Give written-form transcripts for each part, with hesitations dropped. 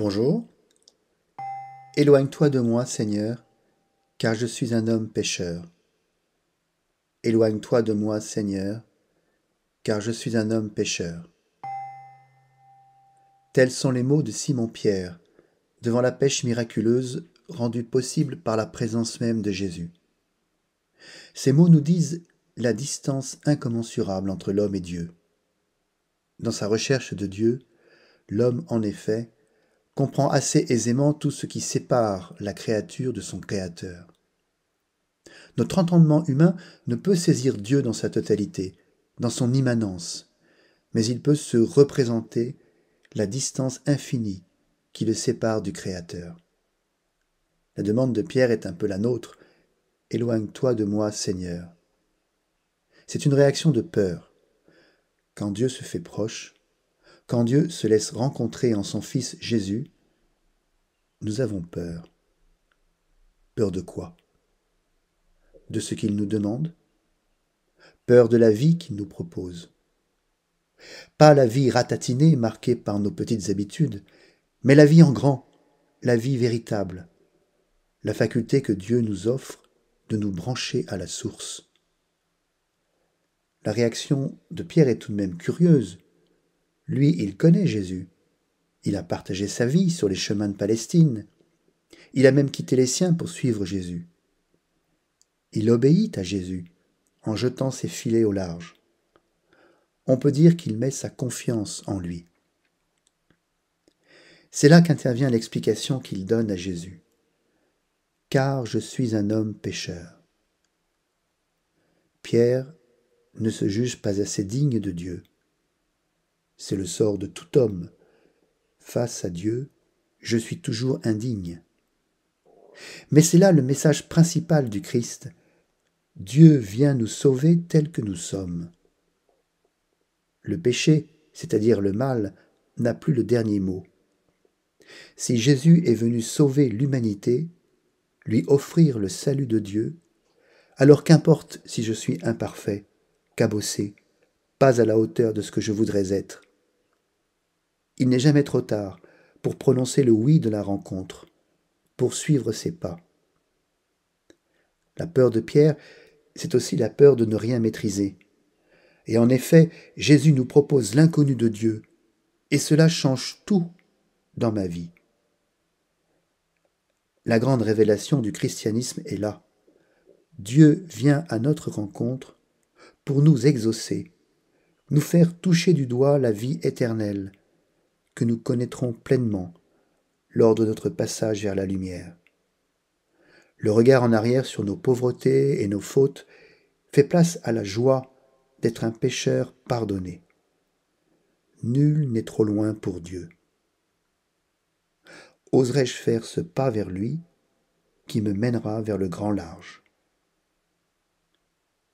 Bonjour. Éloigne-toi de moi, Seigneur, car je suis un homme pécheur. Éloigne-toi de moi, Seigneur, car je suis un homme pécheur. Tels sont les mots de Simon-Pierre, devant la pêche miraculeuse rendue possible par la présence même de Jésus. Ces mots nous disent la distance incommensurable entre l'homme et Dieu. Dans sa recherche de Dieu, l'homme, en effet, comprend assez aisément tout ce qui sépare la créature de son Créateur. Notre entendement humain ne peut saisir Dieu dans sa totalité, dans son immanence, mais il peut se représenter la distance infinie qui le sépare du Créateur. La demande de Pierre est un peu la nôtre. Éloigne-toi de moi, Seigneur. C'est une réaction de peur. Quand Dieu se fait proche, quand Dieu se laisse rencontrer en son Fils Jésus, nous avons peur. Peur de quoi? De ce qu'il nous demande? Peur de la vie qu'il nous propose. Pas la vie ratatinée marquée par nos petites habitudes, mais la vie en grand, la vie véritable, la faculté que Dieu nous offre de nous brancher à la source. La réaction de Pierre est tout de même curieuse. Lui, il connaît Jésus. Il a partagé sa vie sur les chemins de Palestine. Il a même quitté les siens pour suivre Jésus. Il obéit à Jésus en jetant ses filets au large. On peut dire qu'il met sa confiance en lui. C'est là qu'intervient l'explication qu'il donne à Jésus. « Car je suis un homme pécheur. » Pierre ne se juge pas assez digne de Dieu. C'est le sort de tout homme. Face à Dieu, je suis toujours indigne. Mais c'est là le message principal du Christ. Dieu vient nous sauver tels que nous sommes. Le péché, c'est-à-dire le mal, n'a plus le dernier mot. Si Jésus est venu sauver l'humanité, lui offrir le salut de Dieu, alors qu'importe si je suis imparfait, cabossé, pas à la hauteur de ce que je voudrais être. Il n'est jamais trop tard pour prononcer le oui de la rencontre, pour suivre ses pas. La peur de Pierre, c'est aussi la peur de ne rien maîtriser. Et en effet, Jésus nous propose l'inconnu de Dieu, et cela change tout dans ma vie. La grande révélation du christianisme est là. Dieu vient à notre rencontre pour nous exaucer, nous faire toucher du doigt la vie éternelle que nous connaîtrons pleinement lors de notre passage vers la lumière. Le regard en arrière sur nos pauvretés et nos fautes fait place à la joie d'être un pécheur pardonné. Nul n'est trop loin pour Dieu. Oserais-je faire ce pas vers lui qui me mènera vers le grand large?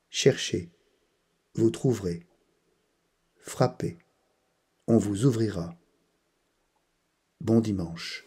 Cherchez, vous trouverez. Frappez, on vous ouvrira. Bon dimanche.